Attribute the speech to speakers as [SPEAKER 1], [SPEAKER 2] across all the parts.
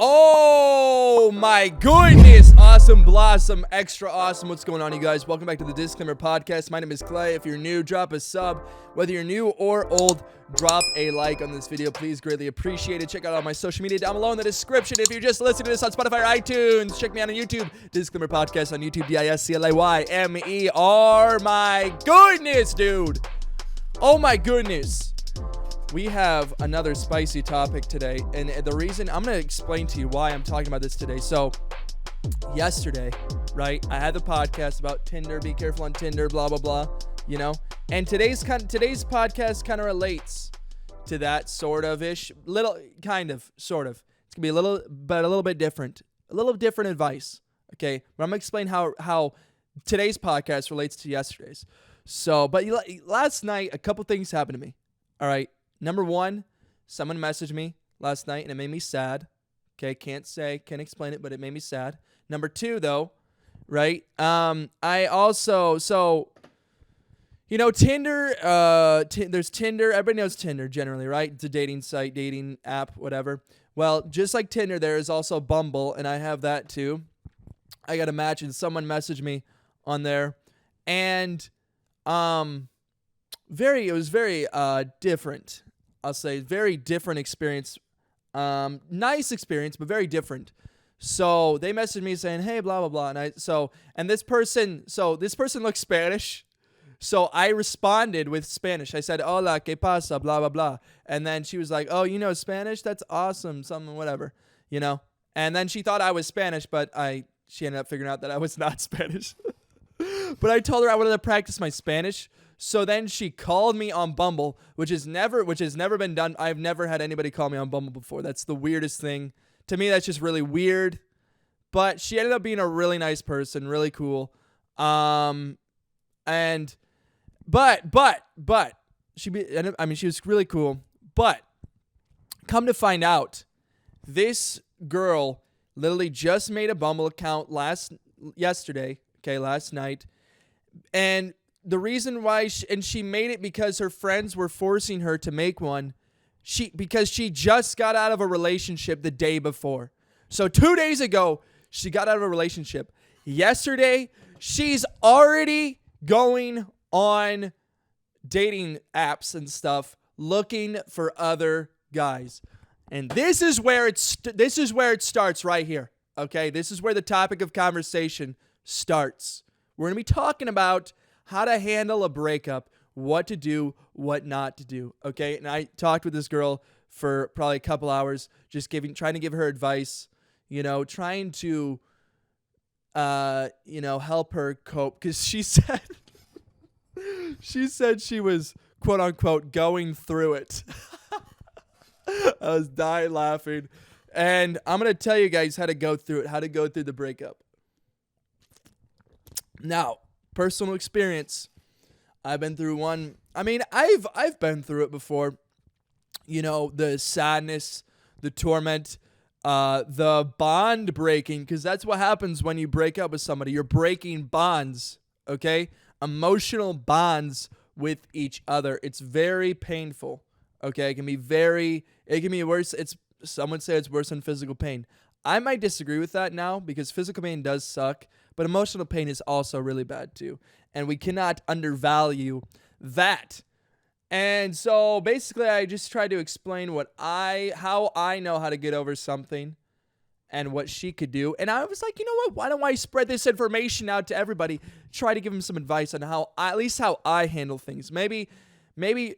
[SPEAKER 1] Oh my goodness! Awesome, blossom, extra awesome. What's going on, you guys? Welcome back to the DisClaymer podcast. My name is Clay. If you're new, drop a sub. Whether you're new or old, drop a like on this video. Please, greatly appreciate it. Check out all my social media down below in the description. If you're just listening to this on Spotify or iTunes, check me out on YouTube. DisClaymer podcast on YouTube. DisClaymer. My goodness, dude. Oh my goodness. We have another spicy topic today, and the reason I'm going to explain to you why I'm talking about this today. So, yesterday, right, I had the podcast about Tinder, be careful on Tinder, blah, blah, blah, you know, and today's podcast kind of relates to that sort of. It's going to be a little bit different, a little different advice, okay, but I'm going to explain how today's podcast relates to yesterday's. So, but last night, a couple things happened to me, all right. Number one, someone messaged me last night, and it made me sad. Okay, can't explain it, but it made me sad. Number two, though, right? I also, Tinder. There's Tinder. Everybody knows Tinder generally, right? It's a dating site, dating app, whatever. Well, just like Tinder, there is also Bumble, and I have that too. I got a match, and someone messaged me on there, and it was very different. I'll say very different experience. Nice experience, but very different. So they messaged me saying, "Hey, blah blah blah," and this person looks Spanish. So I responded with Spanish. I said, "Hola, ¿qué pasa?" Blah blah blah. And then she was like, "Oh, you know Spanish? That's awesome." Something, whatever, you know. And then she thought I was Spanish, but she ended up figuring out that I was not Spanish. But I told her I wanted to practice my Spanish. So then she called me on Bumble, which has never been done. I've never had anybody call me on Bumble before. That's the weirdest thing. To me, that's just really weird. But she ended up being a really nice person, really cool. But she was really cool. But come to find out, this girl literally just made a Bumble account last night, and the reason why she made it because her friends were forcing her to make one, because she just got out of a relationship the day before. So 2 days ago, she got out of a relationship. Yesterday, she's already going on dating apps and stuff, looking for other guys. And this is where it starts right here. Okay, this is where the topic of conversation starts. We're going to be talking about how to handle a breakup, what to do, what not to do, okay? And I talked with this girl for probably a couple hours, trying to give her advice, trying to, help her cope, because she said she was, quote unquote, going through it. I was dying laughing, and I'm going to tell you guys how to go through it, how to go through the breakup. Now, personal experience. I've been through one. I mean, I've been through it before. The sadness, the torment, the bond breaking, because that's what happens when you break up with somebody. You're breaking bonds, okay? Emotional bonds with each other. It's very painful, okay? It can be worse. Some would say it's worse than physical pain. I might disagree with that now, because physical pain does suck, but emotional pain is also really bad too. And we cannot undervalue that. And so basically I just tried to explain how I know how to get over something and what she could do. And I was like, you know what? Why don't I spread this information out to everybody? Try to give them some advice on how I handle things. Maybe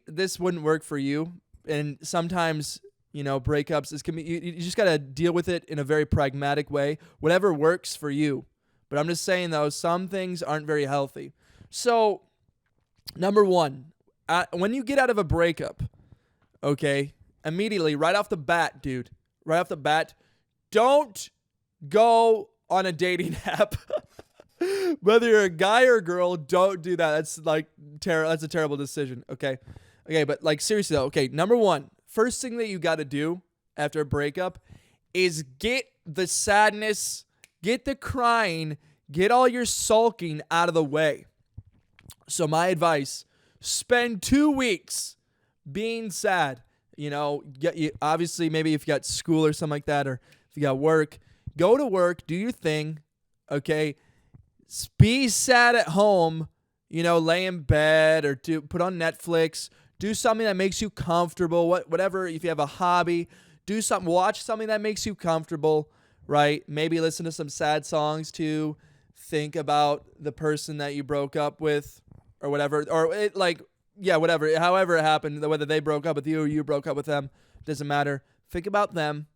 [SPEAKER 1] this wouldn't work for you. And sometimes, breakups you just got to deal with it in a very pragmatic way. Whatever works for you. But I'm just saying, though, some things aren't very healthy. So, number one, when you get out of a breakup, okay, immediately, right off the bat, don't go on a dating app. Whether you're a guy or a girl, don't do that. That's that's a terrible decision, okay? Okay, but seriously, though, okay, number one, first thing that you got to do after a breakup is get the sadness, get the crying, get all your sulking out of the way. So my advice, spend 2 weeks being sad. Obviously maybe if you got school or something like that, or if you got work, go to work, do your thing, okay? Be sad at home, lay in bed or put on Netflix. Do something that makes you comfortable. Whatever, if you have a hobby, do something. Watch something that makes you comfortable, right? Maybe listen to some sad songs to think about the person that you broke up with or whatever. Or whatever. However it happened, whether they broke up with you or you broke up with them, doesn't matter. Think about them,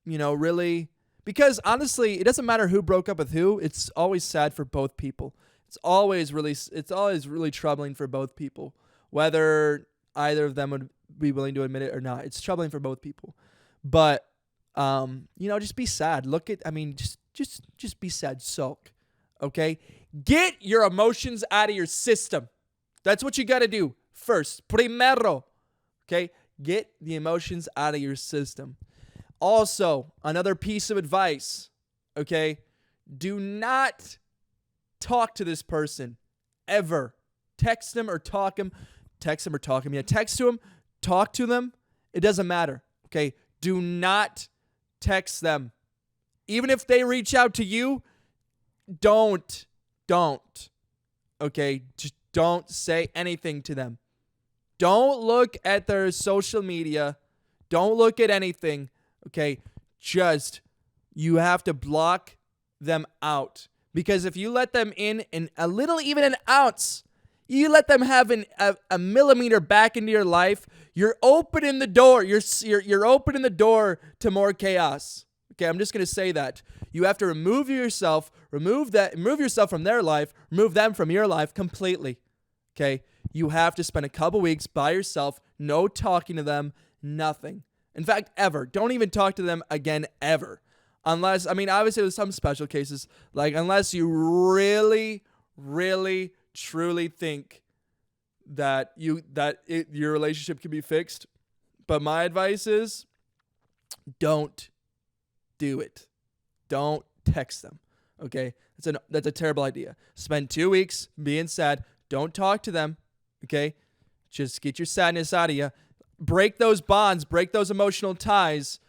[SPEAKER 1] really. Because honestly, it doesn't matter who broke up with who. It's always sad for both people. It's always really troubling for both people, whether either of them would be willing to admit it or not. It's troubling for both people. But just be sad. Just be sad. Sulk. Okay? Get your emotions out of your system. That's what you got to do first. Primero. Okay? Get the emotions out of your system. Also, another piece of advice, okay? Do not talk to this person ever. Text them or talk him. Yeah, text to him, talk to them. It doesn't matter, okay? Do not text them. Even if they reach out to you, don't. Okay? Just don't say anything to them. Don't look at their social media. Don't look at anything. Okay, you have to block them out. Because if you let them in a little, even an ounce, you let them have a millimeter back into your life, you're opening the door. You're opening the door to more chaos. Okay, I'm just going to say that. You have to remove yourself from their life, remove them from your life completely. Okay, you have to spend a couple weeks by yourself, no talking to them, nothing. In fact, ever. Don't even talk to them again, ever. Unless, obviously there's some special cases, unless you really, really, truly think that your relationship can be fixed. But my advice is, don't do it. Don't text them, okay? That's a terrible idea. Spend 2 weeks being sad. Don't talk to them, okay? Just get your sadness out of you. Break those bonds, break those emotional ties.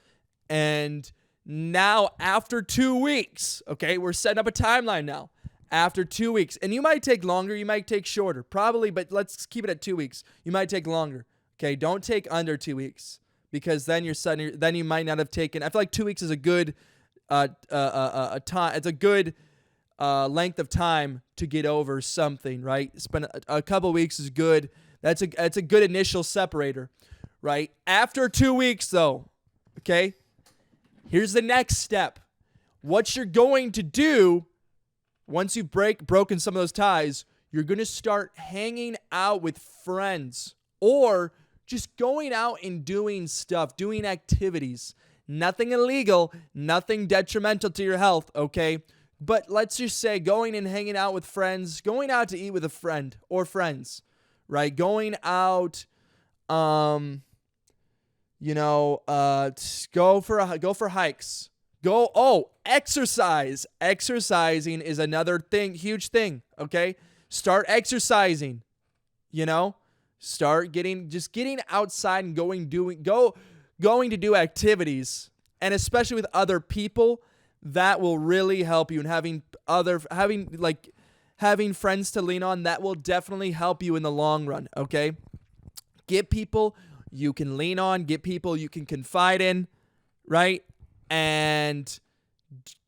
[SPEAKER 1] And now after 2 weeks, okay, we're setting up a timeline now. After 2 weeks, and you might take longer, you might take shorter, probably, but let's keep it at 2 weeks. You might take longer, okay? Don't take under 2 weeks because then you might not have taken. I feel like 2 weeks is a good time. It's a good length of time to get over something, right? Spend a couple weeks is good. That's a good initial separator. Right? After 2 weeks, though, okay, here's the next step. What you're going to do once you've broken some of those ties, you're going to start hanging out with friends or just going out and doing stuff, doing activities. Nothing illegal, nothing detrimental to your health, okay? But let's just say going and hanging out with friends, going out to eat with a friend or friends, right? Going out, go for hikes. Exercise. Exercising is another huge thing, okay? Start exercising, start getting outside and going to do activities, and especially with other people, that will really help you. And having friends to lean on, that will definitely help you in the long run, okay? Get people you can lean on, get people you can confide in, right? And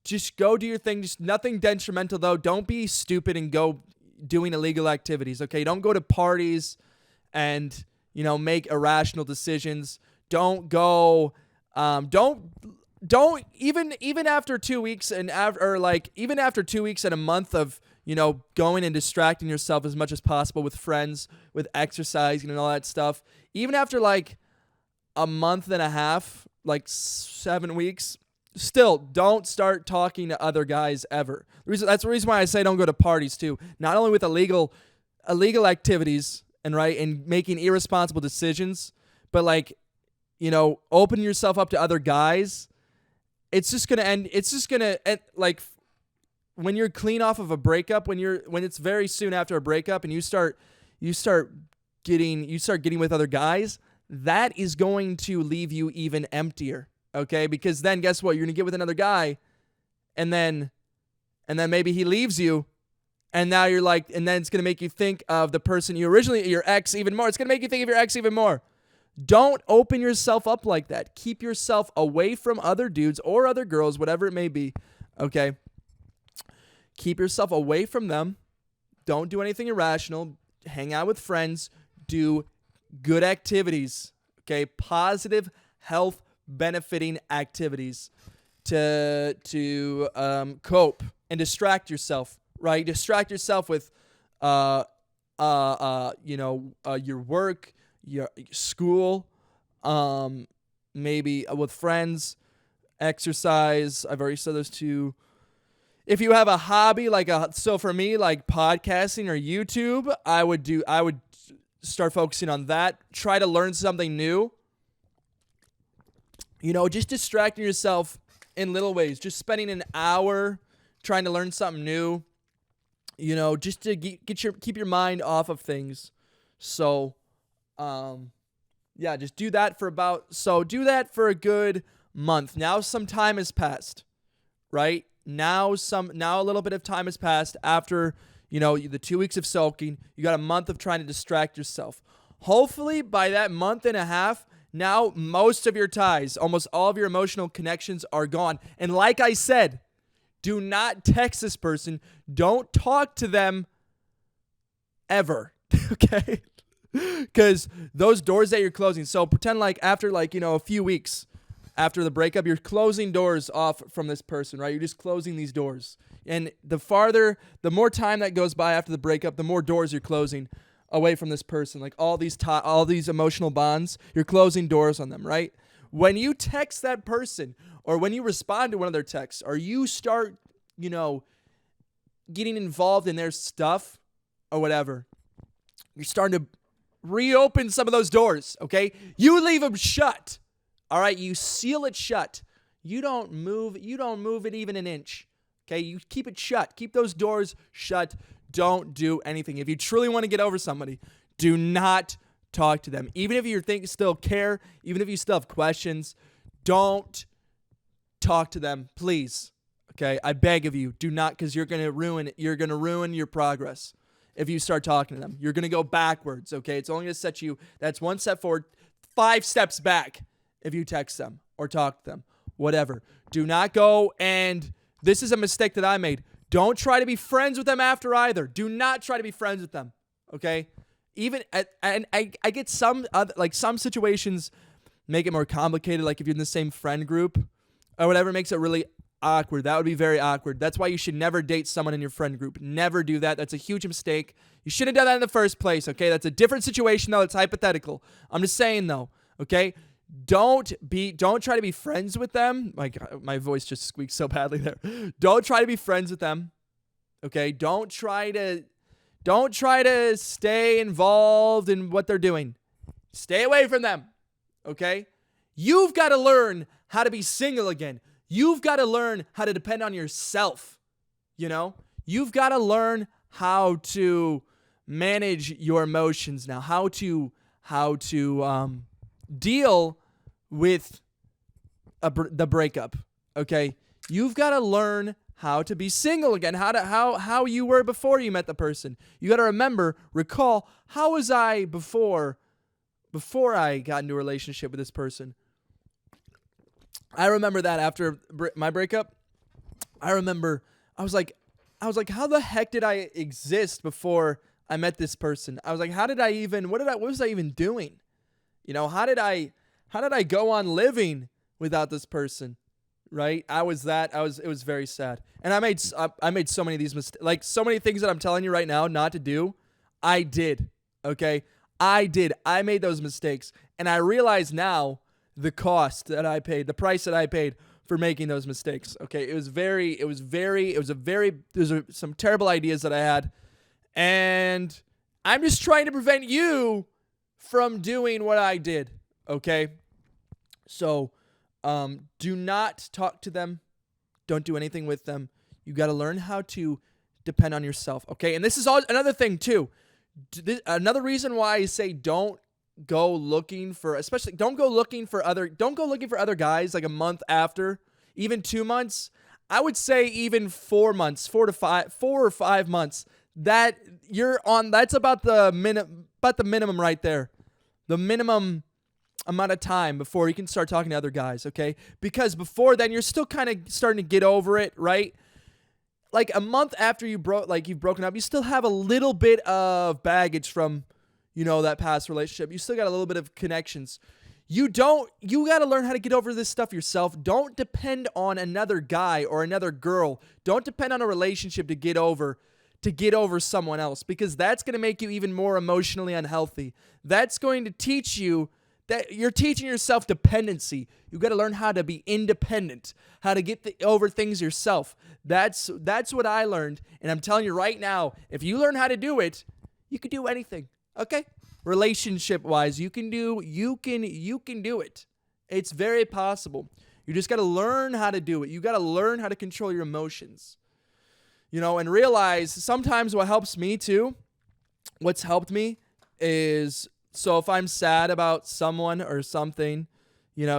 [SPEAKER 1] just go do your thing. Just nothing detrimental, though. Don't be stupid and go doing illegal activities, okay? Don't go to parties and, make irrational decisions. Don't go, don't even after 2 weeks even after 2 weeks and a month of, going and distracting yourself as much as possible with friends, with exercising and all that stuff. Even after a month and a half, 7 weeks, still don't start talking to other guys ever. That's the reason why I say don't go to parties too. Not only with illegal activities and making irresponsible decisions, but open yourself up to other guys. It's just gonna end. It's just gonna end, when you're clean off of a breakup, when it's very soon after a breakup, and you start getting with other guys, that is going to leave you even emptier. okay? Because then guess what? You're going to get with another guy, and then maybe he leaves you, and now you're like, and then it's going to make you think of the person you originally, your ex, even more. It's going to make you think of your ex even more. Don't open yourself up like that. Keep yourself away from other dudes or other girls, whatever it may be, okay? Keep yourself away from them. Don't do anything irrational. Hang out with friends. Do good activities, okay? Positive, health benefiting activities to cope and distract yourself, right? Distract yourself with your work, your school, maybe with friends, exercise. I've already said those two. If you have a hobby so for me, like podcasting or YouTube, I would start focusing on that. Try to learn something new. Just distracting yourself in little ways. Just spending an hour trying to learn something new. Just to keep your mind off of things. So, just do that for a good month. Now some time has passed, right? Now a little bit of time has passed after, the 2 weeks of sulking. You got a month of trying to distract yourself. Hopefully by that month and a half, now most of your ties, almost all of your emotional connections are gone. And like I said, do not text this person. Don't talk to them ever, okay? Because those doors that you're closing. So pretend like after a few weeks after the breakup, you're closing doors off from this person, right? You're just closing these doors. And the more time that goes by after the breakup, the more doors you're closing away from this person. Like all these emotional bonds, you're closing doors on them, right? When you text that person or when you respond to one of their texts or you start, getting involved in their stuff or whatever, you're starting to reopen some of those doors, okay? You leave them shut. All right, you seal it shut. You don't move it even an inch. Okay, you keep it shut. Keep those doors shut. Don't do anything. If you truly want to get over somebody, do not talk to them. Even if you still care, even if you still have questions, don't talk to them, please. Okay, I beg of you, do not, because you're gonna ruin your progress. If you start talking to them, you're gonna go backwards. Okay, it's only gonna set you. That's 1 step forward, 5 steps back. If you text them or talk to them, whatever. Do not go, and this is a mistake that I made. Don't try to be friends with them after either. Do not try to be friends with them, okay? I get some situations make it more complicated, like if you're in the same friend group or whatever, makes it really awkward. That would be very awkward. That's why you should never date someone in your friend group. Never do that. That's a huge mistake. You shouldn't have done that in the first place, okay? That's a different situation, though. It's hypothetical. I'm just saying, though, okay? Don't try to be friends with them. My voice just squeaked so badly there. Don't try to be friends with them. Okay? Don't try to stay involved in what they're doing. Stay away from them. Okay? You've got to learn how to be single again. You've got to learn how to depend on yourself. You've got to learn how to manage your emotions now. How to deal with the breakup, okay? You've got to learn how to be single again, how you were before you met the person. You got to recall, how was I before I got into a relationship with this person? I remember that after my breakup, I was like, how the heck did I exist before I met this person? I was like, what was I even doing? How did I go on living without this person? Right? It was very sad. And I made so many of these mistakes, like so many things that I'm telling you right now not to do. I did. Okay? I made those mistakes. And I realize now the cost that I paid, the price that I paid for making those mistakes. Okay? There's some terrible ideas that I had. And I'm just trying to prevent you from doing what I did, okay? So, do not talk to them. Don't do anything with them. You got to learn how to depend on yourself, okay? And this is another thing, too. Another reason why I say don't go looking for, especially don't go looking for other guys like a month after, even 2 months. I would say even 4 months, 4 or 5 months. That's about the minimum right there. The minimum amount of time before you can start talking to other guys, okay? Because before then you're still kind of starting to get over it, right? Like a month after you've broken up, you still have a little bit of baggage from, that past relationship. You still got a little bit of connections. You got to learn how to get over this stuff yourself. Don't depend on another guy or another girl. Don't depend on a relationship to get over someone else, because that's going to make you even more emotionally unhealthy. That's going to teach you that you're teaching yourself dependency. You got to learn how to be independent, how to get over things yourself. That's what I learned, and I'm telling you right now, if you learn how to do it, you can do anything. Okay? Relationship-wise, you can do it. It's very possible. You just got to learn how to do it. You got to learn how to control your emotions. And realize sometimes what's helped me is, so if I'm sad about someone or something,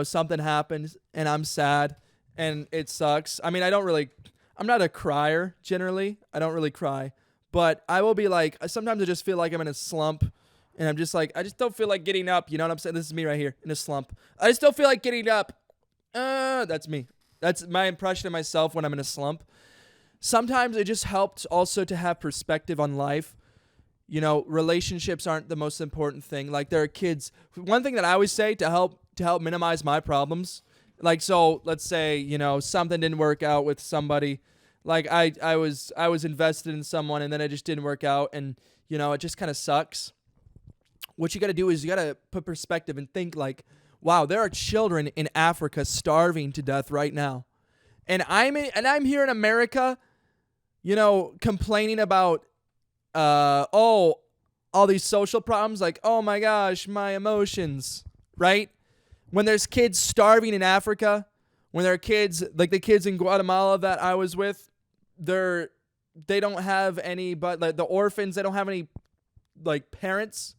[SPEAKER 1] something happens and I'm sad and it sucks. I mean, I'm not a crier generally. I don't really cry, but I will be like, sometimes I just feel like I'm in a slump and I'm just like, I just don't feel like getting up. You know what I'm saying? This is me right here in a slump. I just don't feel like getting up. That's me. That's my impression of myself when I'm in a slump. Sometimes it just helps also to have perspective on life. Relationships aren't the most important thing. Like, there are kids. One thing that I always say to help minimize my problems, like, so let's say, something didn't work out with somebody. Like I was invested in someone and then it just didn't work out, and it just kind of sucks. What you got to do is you got to put perspective and think like, wow, there are children in Africa starving to death right now. And I'm here in America, complaining about all these social problems, like, oh my gosh, my emotions, right? When there's kids starving in Africa, when there are kids, like the kids in Guatemala that I was with, they don't have any, but like the orphans, they don't have any like parents.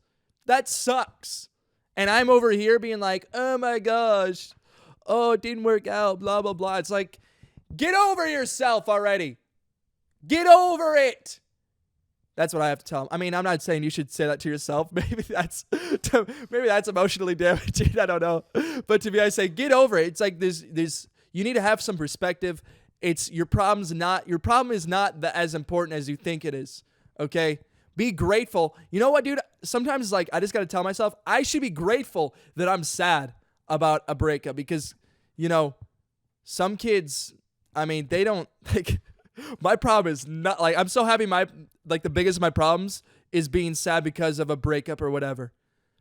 [SPEAKER 1] That sucks. And I'm over here being like, oh my gosh, oh, it didn't work out, blah, blah, blah. It's like, get over yourself already. Get over it. That's what I have to tell them. I mean, I'm not saying you should say that to yourself. Maybe that's emotionally damaging. I don't know. But to me, I say, get over it. It's like this. You need to have some perspective. Your problem is not as important as you think it is. Okay? Be grateful. You know what, dude? Sometimes it's like I just got to tell myself I should be grateful that I'm sad about a breakup, because, some kids, I mean, they don't like. My problem is not like, I'm so happy the biggest of my problems is being sad because of a breakup or whatever,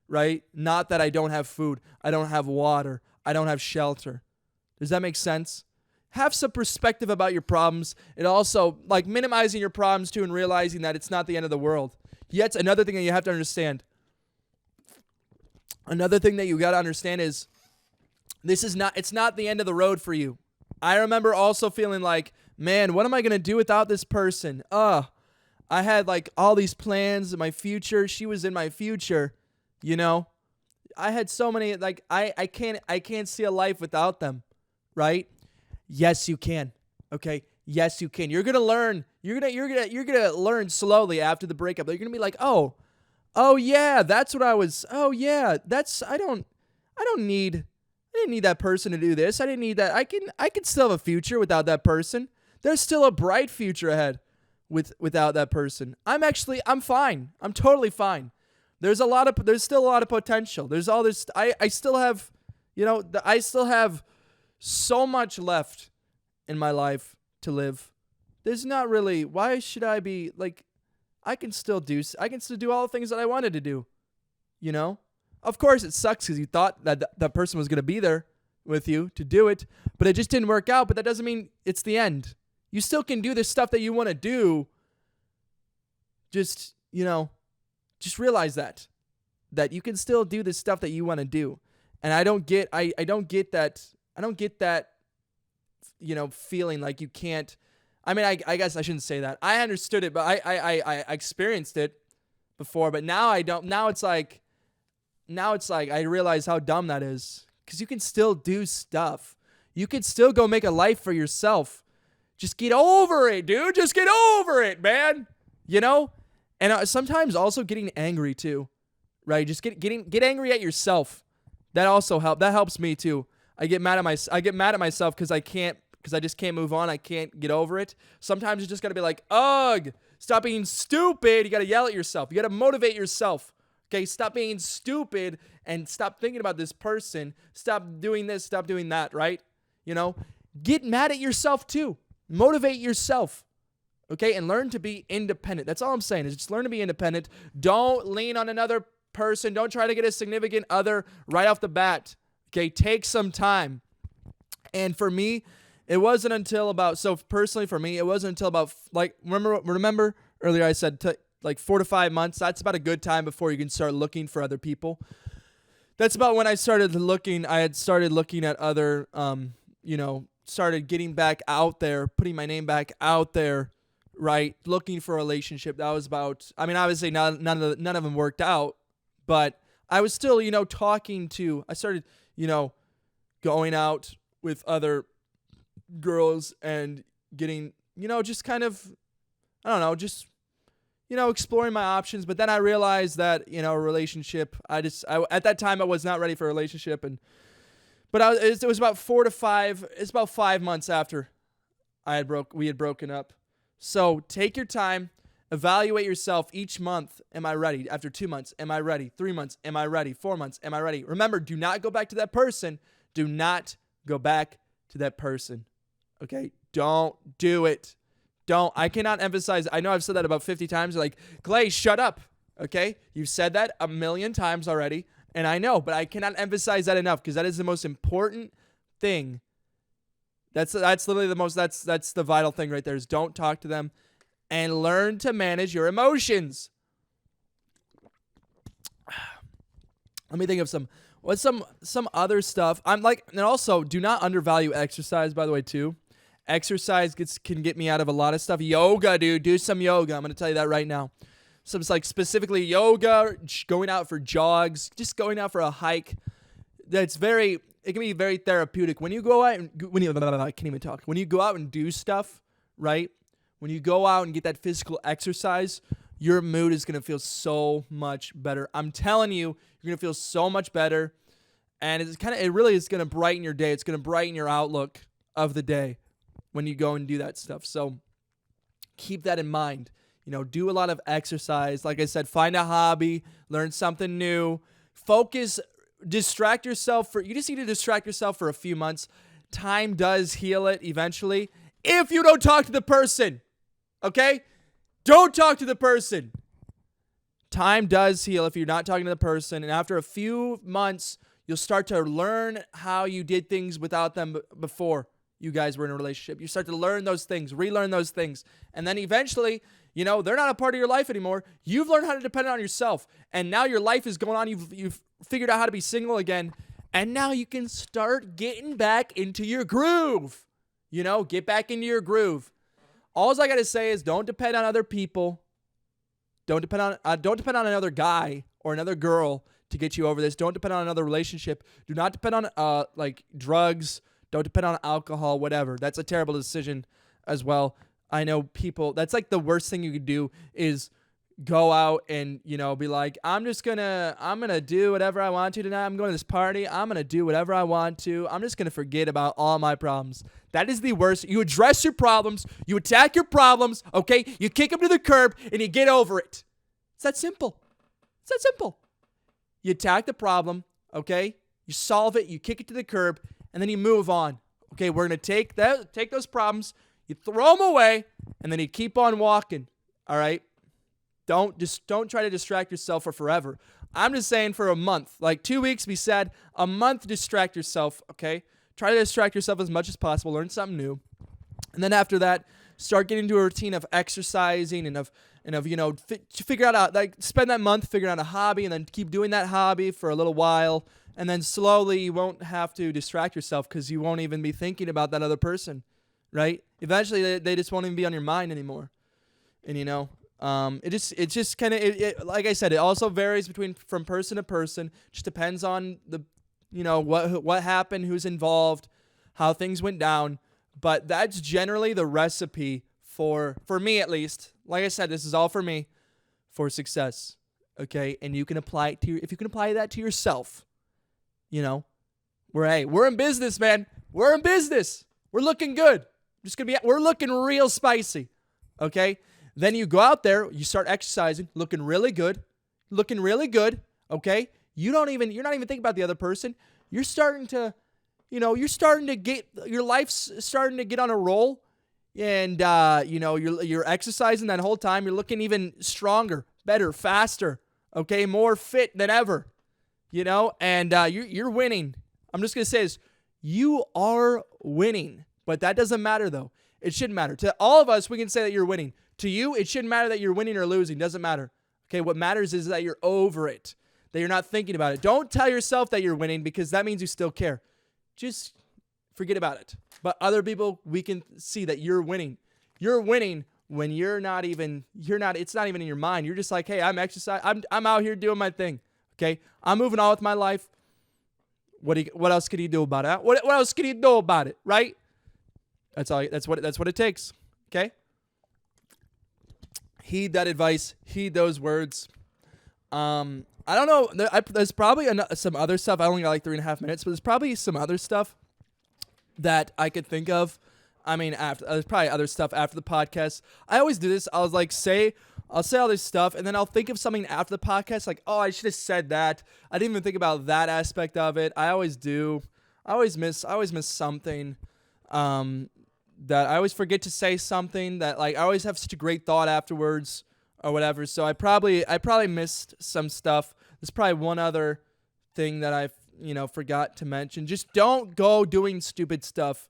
[SPEAKER 1] right? Not that I don't have food, I don't have water, I don't have shelter. Does that make sense? Have some perspective about your problems, and also like minimizing your problems too, and realizing that it's not the end of the world. Yet another thing that you have to understand. Another thing that you got to understand is it's not the end of the road for you. I remember also feeling like, man, what am I going to do without this person? I had like all these plans in my future. She was in my future, I had so many, like, I can't see a life without them, right? Yes, you can. Okay? Yes, you can. You're going to learn. You're going to learn slowly after the breakup. You're going to be like, "Oh yeah, that's what I was. Oh yeah, I didn't need that person to do this. I didn't need that. I can still have a future without that person. There's still a bright future ahead without that person. I'm fine. I'm totally fine. There's still a lot of potential. There's all this. I still have, I still have so much left in my life to live. There's not really, why should I be like, I can still do all the things that I wanted to do, Of course, it sucks because you thought that that person was going to be there with you to do it, but it just didn't work out. But that doesn't mean it's the end. You still can do the stuff that you want to do. Just realize that you can still do the stuff that you want to do. And I don't get that, feeling like you can't. I mean, I guess I shouldn't say that. I understood it, but I experienced it before, but now I don't. Now it's like, now it's like I realize how dumb that is, because you can still do stuff. You can still go make a life for yourself. Just get over it, dude. Just get over it, man. You know? And sometimes also getting angry too, right? Just get angry at yourself. That also that helps me too. I get mad at myself because I just can't move on. I can't get over it. Sometimes you just gotta be like, ugh, stop being stupid. You gotta yell at yourself. You gotta motivate yourself. Okay, stop being stupid and stop thinking about this person. Stop doing this, stop doing that, right? You know, get mad at yourself too. Motivate yourself. Okay, and learn to be independent. That's all I'm saying, is just learn to be independent. Don't lean on another person. Don't try to get a significant other right off the bat. Okay, take some time. And for me, it wasn't until about, so personally for me, it wasn't until about, like, remember earlier I said like 4 to 5 months. That's about a good time before you can start looking for other people. That's about when I started looking. I had started looking at other, started getting back out there, putting my name back out there, right? Looking for a relationship. That was about, I mean, obviously none of them worked out, but I was still, I started, going out with other girls and getting, just kind of, I don't know, just, exploring my options. But then I realized that, a relationship, at that time I was not ready for a relationship. But it was about 5 months after we had broken up. So take your time, evaluate yourself each month. Am I ready? After 2 months, am I ready? 3 months, am I ready? 4 months, am I ready? Remember, do not go back to that person. Do not go back to that person. Okay? Don't do it. Don't. I cannot emphasize. I know I've said that about 50 times. Like, Clay, shut up. Okay? You've said that a million times already. And I know, but I cannot emphasize that enough, because that is the most important thing. That's literally that's the vital thing right there, is don't talk to them and learn to manage your emotions. Let me think of some other stuff. And also do not undervalue exercise, by the way, too. Exercise can get me out of a lot of stuff. Yoga, dude, do some yoga. I'm going to tell you that right now. So it's like specifically yoga, going out for jogs, just going out for a hike. It can be very therapeutic. When you go out I can't even talk. When you go out and do stuff, right? When you go out and get that physical exercise, your mood is going to feel so much better. I'm telling you, you're going to feel so much better. And it really is going to brighten your day. It's going to brighten your outlook of the day when you go and do that stuff. So keep that in mind. Do a lot of exercise. Like I said, find a hobby, learn something new, focus, distract yourself. You just need to distract yourself for a few months. Time does heal it eventually. If you don't talk to the person, okay? Don't talk to the person. Time does heal if you're not talking to the person. And after a few months, you'll start to learn how you did things without them before you guys were in a relationship. You start to learn those things, relearn those things. And then eventually, they're not a part of your life anymore. You've learned how to depend on yourself. And now your life is going on. You've figured out how to be single again. And now you can start getting back into your groove. Get back into your groove. All I got to say is don't depend on other people. Don't depend on another guy or another girl to get you over this. Don't depend on another relationship. Do not depend on drugs. Don't depend on alcohol, whatever. That's a terrible decision as well. I know people, that's like the worst thing you could do is go out and, be like, I'm going to do whatever I want to tonight. I'm going to this party. I'm going to do whatever I want to. I'm just going to forget about all my problems. That is the worst. You address your problems. You attack your problems. Okay. You kick them to the curb and you get over it. It's that simple. You attack the problem. Okay. You solve it. You kick it to the curb and then you move on. Okay. We're going to take those problems. You throw them away, and then you keep on walking, all right? Don't try to distract yourself for forever. I'm just saying for a month, like 2 weeks, be sad. A month, distract yourself, okay? Try to distract yourself as much as possible. Learn something new. And then after that, start getting into a routine of exercising and of figure out, spend that month figuring out a hobby and then keep doing that hobby for a little while. And then slowly you won't have to distract yourself because you won't even be thinking about that other person. Right? Eventually, they just won't even be on your mind anymore. And, It just kind of, like I said, it also varies from person to person. Just depends on what happened, who's involved, how things went down. But that's generally the recipe for me, at least. Like I said, this is all for me, for success. Okay, and you can apply it if you can apply that to yourself. We're in business, man. We're in business. We're looking good. We're looking real spicy. Okay. Then you go out there, you start exercising, looking really good. Okay. You're not even thinking about the other person. You're starting to get, your life's starting to get on a roll, and you're exercising that whole time. You're looking even stronger, better, faster. Okay. More fit than ever, and you're winning. I'm just going to say this. You are winning, but that doesn't matter though. It shouldn't matter. To all of us, we can say that you're winning. To you, it shouldn't matter that you're winning or losing. Doesn't matter. Okay, what matters is that you're over it, that you're not thinking about it. Don't tell yourself that you're winning, because that means you still care. Just forget about it. But other people, we can see that you're winning. You're winning when it's not even in your mind. You're just like, hey, I'm exercising. I'm out here doing my thing. Okay, I'm moving on with my life. What else can you do about it? What else can you do about it, right? That's all. That's what it takes. Okay. Heed that advice. Heed those words. I don't know. There's probably some other stuff. I only got like 3.5 minutes, but there's probably some other stuff that I could think of. I mean, there's probably other stuff after the podcast. I always do this. I'll say all this stuff, and then I'll think of something after the podcast, like, oh, I should have said that. I didn't even think about that aspect of it. I always do. I always miss something. That I always forget to say something that, like, I always have such a great thought afterwards or whatever. So I probably missed some stuff. There's probably one other thing that I've, forgot to mention. Just don't go doing stupid stuff.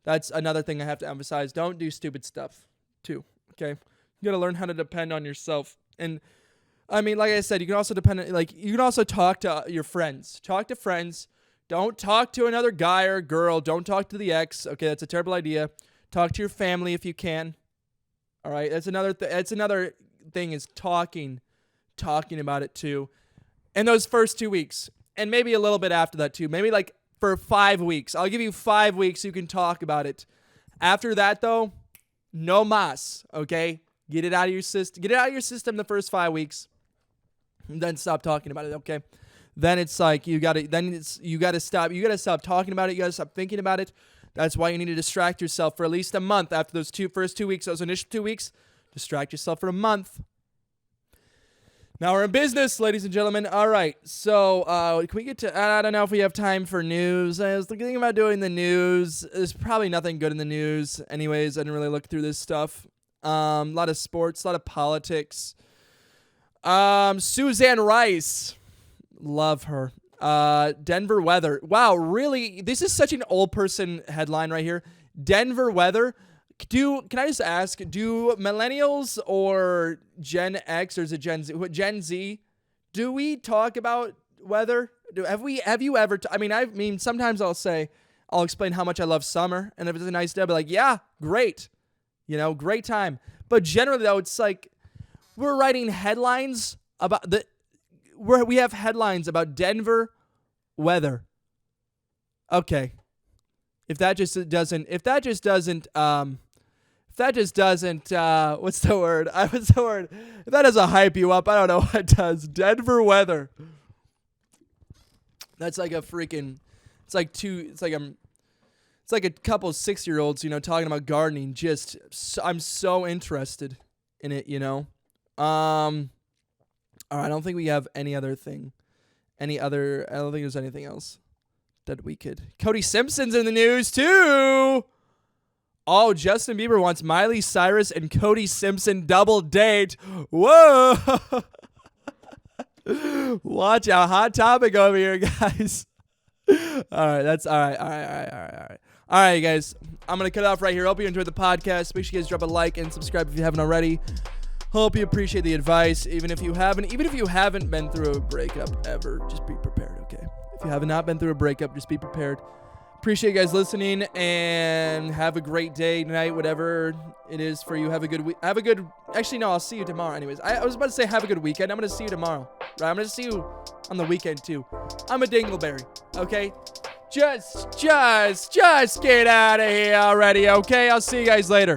[SPEAKER 1] That's another thing I have to emphasize. Don't do stupid stuff too. Okay. You got to learn how to depend on yourself. And I mean, like I said, you can also talk to your friends. Talk to friends. Don't talk to another guy or girl. Don't talk to the ex. Okay, that's a terrible idea. Talk to your family if you can. All right, that's another thing is talking about it too. In those first 2 weeks, and maybe a little bit after that too. Maybe like for 5 weeks. I'll give you 5 weeks you can talk about it. After that though, no mas. Okay, get it out of your system. Get it out of your system the first 5 weeks, and then stop talking about it. Okay. Then it's like you gotta stop. You gotta stop talking about it. You gotta stop thinking about it. That's why you need to distract yourself for at least a month. After those first 2 weeks, those initial 2 weeks, distract yourself for a month. Now we're in business, ladies and gentlemen. All right, so can we get to? I don't know if we have time for news. I was thinking about doing the news. There's probably nothing good in the news, anyways. I didn't really look through this stuff. A lot of sports, a lot of politics. Suzanne Rice. Love her. Denver weather. Wow, really? This is such an old person headline right here. Denver weather. Can I just ask, do millennials or Gen X, or is it Gen Z? Gen Z, do we talk about weather? Have you ever? I mean, sometimes I'll explain how much I love summer, and if it's a nice day, I'll be like, yeah, great, great time. But generally, though, it's like we're writing headlines about we have headlines about Denver weather. Okay. If that just doesn't, what's the word? If that doesn't hype you up, I don't know what does. Denver weather. That's like it's like a couple 6-year-olds, talking about gardening. I'm so interested in it, All right, I don't think we have any other thing. I don't think there's anything else that we could. Cody Simpson's in the news too. Oh, Justin Bieber wants Miley Cyrus and Cody Simpson double date. Whoa. Watch out. Hot topic over here, guys. All right, that's all right. All right, guys. I'm going to cut it off right here. Hope you enjoyed the podcast. Make sure you guys drop a like and subscribe if you haven't already. Hope you appreciate the advice. Even if you haven't been through a breakup ever, just be prepared, okay? If you have not been through a breakup, just be prepared. Appreciate you guys listening, and have a great day, night, whatever it is for you. Have a good week. Actually, no, I'll see you tomorrow anyways. I was about to say have a good weekend. I'm going to see you tomorrow. Right? I'm going to see you on the weekend too. I'm a dingleberry, okay? Just get out of here already, okay? I'll see you guys later.